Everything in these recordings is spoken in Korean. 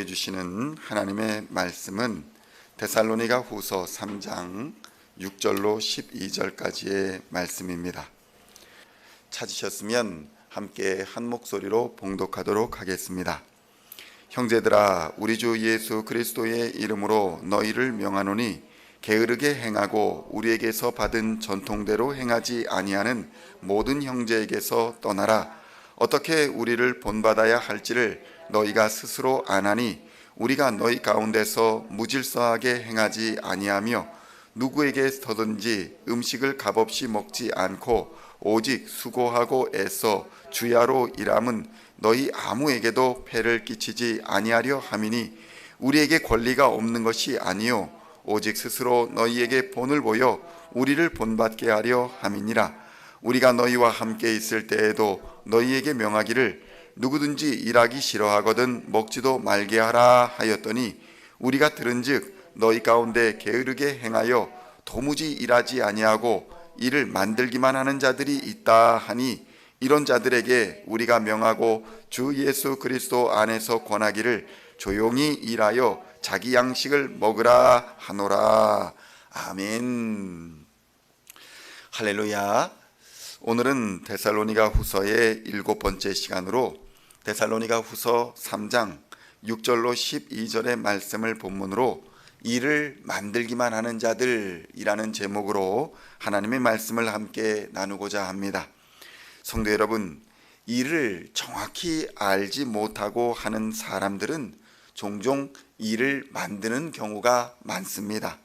주시는 하나님의 말씀은 데살로니가 후서 3장 6절로 12절까지의 말씀입니다. 찾으셨으면 함께 한 목소리로 봉독하도록 하겠습니다. 형제들아, 우리 주 예수 그리스도의 이름으로 너희를 명하노니 게으르게 행하고 우리에게서 받은 전통대로 행하지 아니하는 모든 형제에게서 떠나라. 어떻게 우리를 본받아야 할지를 너희가 스스로 아나니 우리가 너희 가운데서 무질서하게 행하지 아니하며 누구에게서든지 음식을 값없이 먹지 않고 오직 수고하고 애써 주야로 일함은 너희 아무에게도 폐를 끼치지 아니하려 함이니 우리에게 권리가 없는 것이 아니요 오직 스스로 너희에게 본을 보여 우리를 본받게 하려 함이니라. 우리가 너희와 함께 있을 때에도 너희에게 명하기를 누구든지 일하기 싫어하거든 먹지도 말게 하라 하였더니 우리가 들은즉 너희 가운데 게으르게 행하여 도무지 일하지 아니하고 일을 만들기만 하는 자들이 있다 하니 이런 자들에게 우리가 명하고 주 예수 그리스도 안에서 권하기를 조용히 일하여 자기 양식을 먹으라 하노라. 아멘. 할렐루야. 오늘은 데살로니가 후서의 7번째 시간으로 데살로니가 후서 3장 6절로 12절의 말씀을 본문으로 일을 만들기만 하는 자들이라는 제목으로 하나님의 말씀을 함께 나누고자 합니다. 성도 여러분, 일을 정확히 알지 못하고 하는 사람들은 종종 일을 만드는 경우가 많습니다.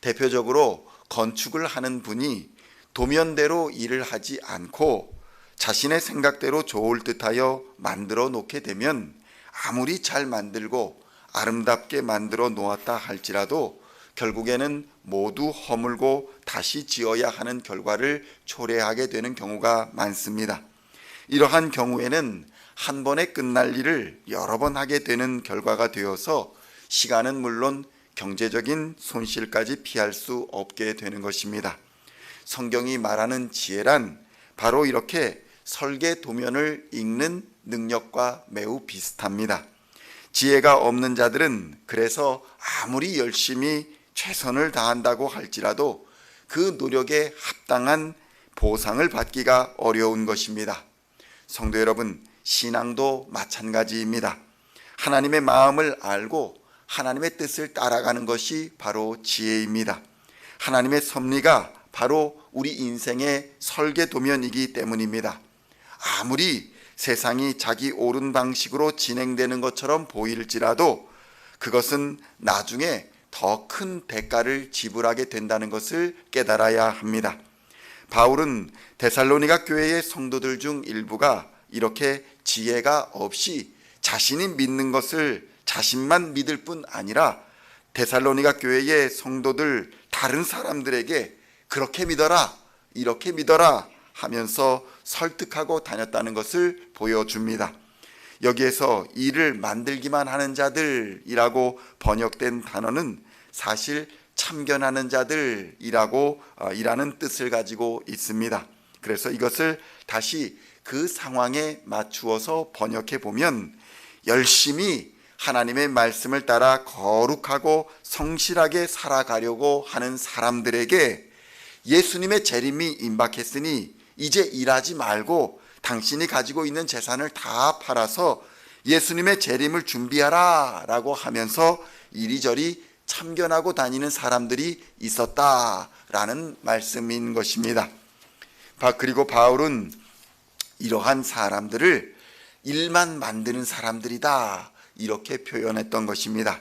대표적으로 건축을 하는 분이 도면대로 일을 하지 않고 자신의 생각대로 좋을 듯하여 만들어 놓게 되면 아무리 잘 만들고 아름답게 만들어 놓았다 할지라도 결국에는 모두 허물고 다시 지어야 하는 결과를 초래하게 되는 경우가 많습니다. 이러한 경우에는 한 번에 끝날 일을 여러 번 하게 되는 결과가 되어서 시간은 물론 경제적인 손실까지 피할 수 없게 되는 것입니다. 성경이 말하는 지혜란 바로 이렇게 설계 도면을 읽는 능력과 매우 비슷합니다. 지혜가 없는 자들은 그래서 아무리 열심히 최선을 다한다고 할지라도 그 노력에 합당한 보상을 받기가 어려운 것입니다. 성도 여러분, 신앙도 마찬가지입니다. 하나님의 마음을 알고 하나님의 뜻을 따라가는 것이 바로 지혜입니다. 하나님의 섭리가 바로 우리 인생의 설계도면이기 때문입니다. 아무리 세상이 자기 옳은 방식으로 진행되는 것처럼 보일지라도 그것은 나중에 더 큰 대가를 지불하게 된다는 것을 깨달아야 합니다. 바울은 데살로니가 교회의 성도들 중 일부가 이렇게 지혜가 없이 자신이 믿는 것을 자신만 믿을 뿐 아니라 데살로니가 교회의 성도들 다른 사람들에게 그렇게 믿어라, 이렇게 믿어라 하면서 설득하고 다녔다는 것을 보여줍니다. 여기에서 일을 만들기만 하는 자들이라고 번역된 단어는 사실 참견하는 자들이라고 이라는 뜻을 가지고 있습니다. 그래서 이것을 다시 그 상황에 맞추어서 번역해 보면 열심히 하나님의 말씀을 따라 거룩하고 성실하게 살아가려고 하는 사람들에게 예수님의 재림이 임박했으니 이제 일하지 말고 당신이 가지고 있는 재산을 다 팔아서 예수님의 재림을 준비하라 라고 하면서 이리저리 참견하고 다니는 사람들이 있었다라는 말씀인 것입니다. 그리고 바울은 이러한 사람들을 일만 만드는 사람들이다 이렇게 표현했던 것입니다.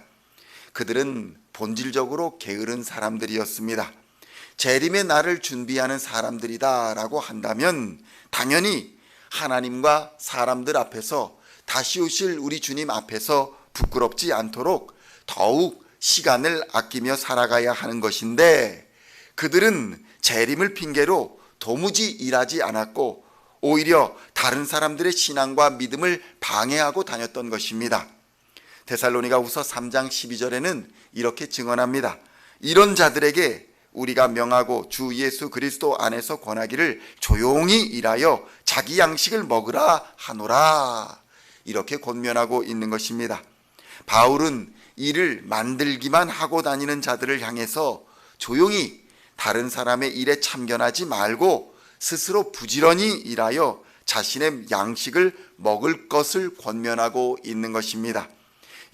그들은 본질적으로 게으른 사람들이었습니다. 재림의 날을 준비하는 사람들이다 라고 한다면 당연히 하나님과 사람들 앞에서 다시 오실 우리 주님 앞에서 부끄럽지 않도록 더욱 시간을 아끼며 살아가야 하는 것인데 그들은 재림을 핑계로 도무지 일하지 않았고 오히려 다른 사람들의 신앙과 믿음을 방해하고 다녔던 것입니다. 데살로니가 후서 3장 12절에는 이렇게 증언합니다. 이런 자들에게 우리가 명하고 주 예수 그리스도 안에서 권하기를 조용히 일하여 자기 양식을 먹으라 하노라. 이렇게 권면하고 있는 것입니다. 바울은 일을 만들기만 하고 다니는 자들을 향해서 조용히 다른 사람의 일에 참견하지 말고 스스로 부지런히 일하여 자신의 양식을 먹을 것을 권면하고 있는 것입니다.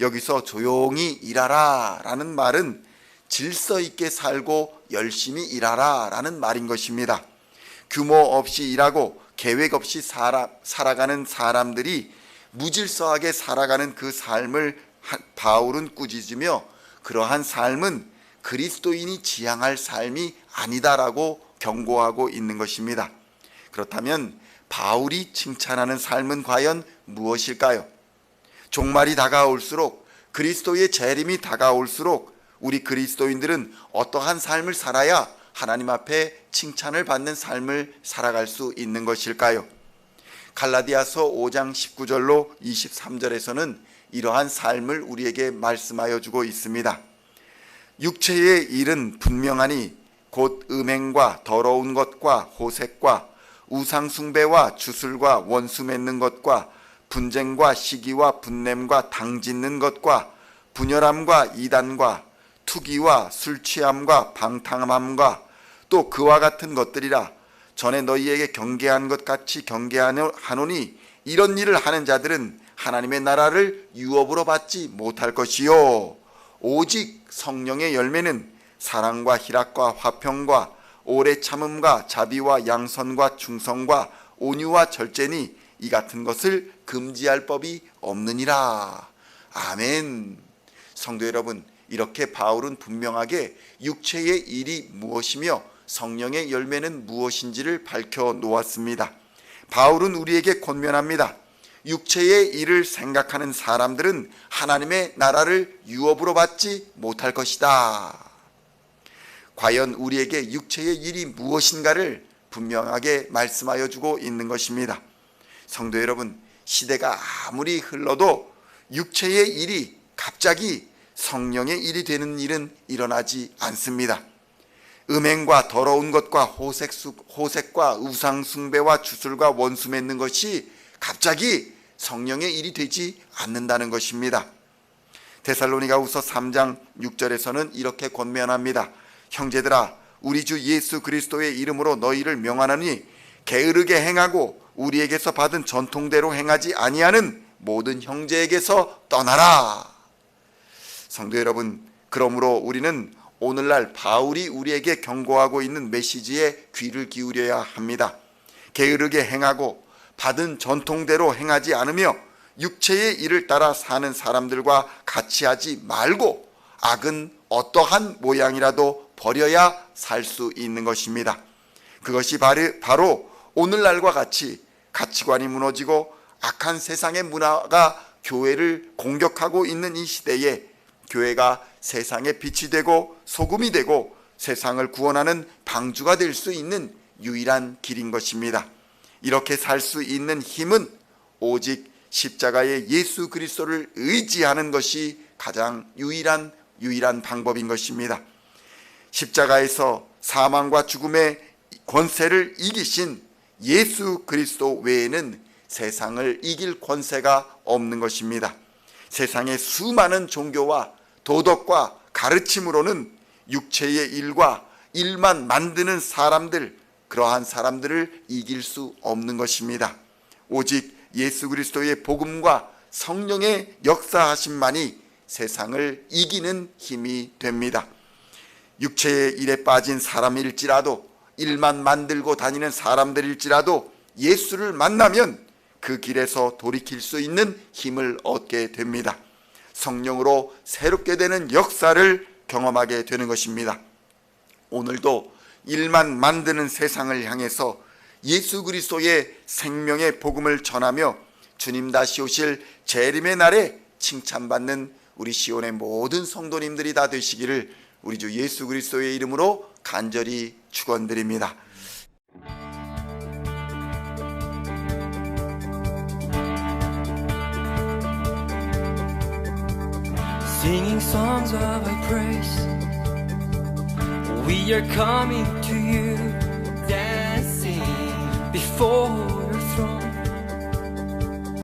여기서 조용히 일하라 라는 말은 질서 있게 살고 열심히 일하라 라는 말인 것입니다. 규모 없이 일하고 계획 없이 살아가는 사람들이 무질서하게 살아가는 그 삶을 바울은 꾸짖으며 그러한 삶은 그리스도인이 지향할 삶이 아니다라고 경고하고 있는 것입니다. 그렇다면 바울이 칭찬하는 삶은 과연 무엇일까요? 종말이 다가올수록, 그리스도의 재림이 다가올수록 우리 그리스도인들은 어떠한 삶을 살아야 하나님 앞에 칭찬을 받는 삶을 살아갈 수 있는 것일까요? 갈라디아서 5장 19절로 23절에서는 이러한 삶을 우리에게 말씀하여 주고 있습니다. 육체의 일은 분명하니 곧 음행과 더러운 것과 호색과 우상숭배와 주술과 원수 맺는 것과 분쟁과 시기와 분냄과 당짓는 것과 분열함과 이단과 투기와 술취함과 방탕함과 또 그와 같은 것들이라. 전에 너희에게 경계한 것 같이 경계하노니 이런 일을 하는 자들은 하나님의 나라를 유업으로 받지 못할 것이요 오직 성령의 열매는 사랑과 희락과 화평과 오래 참음과 자비와 양선과 충성과 온유와 절제니 이 같은 것을 금지할 법이 없느니라. 아멘. 성도 여러분, 이렇게 바울은 분명하게 육체의 일이 무엇이며 성령의 열매는 무엇인지를 밝혀 놓았습니다. 바울은 우리에게 권면합니다. 육체의 일을 생각하는 사람들은 하나님의 나라를 유업으로 받지 못할 것이다. 과연 우리에게 육체의 일이 무엇인가를 분명하게 말씀하여 주고 있는 것입니다. 성도 여러분, 시대가 아무리 흘러도 육체의 일이 갑자기 성령의 일이 되는 일은 일어나지 않습니다. 음행과 더러운 것과 호색과 우상숭배와 주술과 원수 맺는 것이 갑자기 성령의 일이 되지 않는다는 것입니다. 데살로니가후서 3장 6절에서는 이렇게 권면합니다. 형제들아, 우리 주 예수 그리스도의 이름으로 너희를 명하노니 게으르게 행하고 우리에게서 받은 전통대로 행하지 아니하는 모든 형제에게서 떠나라. 성도 여러분, 그러므로 우리는 오늘날 바울이 우리에게 경고하고 있는 메시지에 귀를 기울여야 합니다. 게으르게 행하고 받은 전통대로 행하지 않으며 육체의 일을 따라 사는 사람들과 같이 하지 말고 악은 어떠한 모양이라도 버려야 살 수 있는 것입니다. 그것이 바로 오늘날과 같이 가치관이 무너지고 악한 세상의 문화가 교회를 공격하고 있는 이 시대에 교회가 세상의 빛이 되고 소금이 되고 세상을 구원하는 방주가 될 수 있는 유일한 길인 것입니다. 이렇게 살 수 있는 힘은 오직 십자가의 예수 그리스도를 의지하는 것이 가장 유일한 방법인 것입니다. 십자가에서 사망과 죽음의 권세를 이기신 예수 그리스도 외에는 세상을 이길 권세가 없는 것입니다. 세상의 수많은 종교와 도덕과 가르침으로는 육체의 일과 일만 만드는 사람들, 그러한 사람들을 이길 수 없는 것입니다. 오직 예수 그리스도의 복음과 성령의 역사하심만이 세상을 이기는 힘이 됩니다. 육체의 일에 빠진 사람일지라도, 일만 만들고 다니는 사람들일지라도 예수를 만나면 그 길에서 돌이킬 수 있는 힘을 얻게 됩니다. 성령으로 새롭게 되는 역사를 경험하게 되는 것입니다. 오늘도 일만 만드는 세상을 향해서 예수 그리스도의 생명의 복음을 전하며 주님 다시 오실 재림의 날에 칭찬받는 우리 시온의 모든 성도님들이 다 되시기를 우리 주 예수 그리스도의 이름으로 간절히 축원드립니다. Singing songs of our praise, we are coming to you, dancing before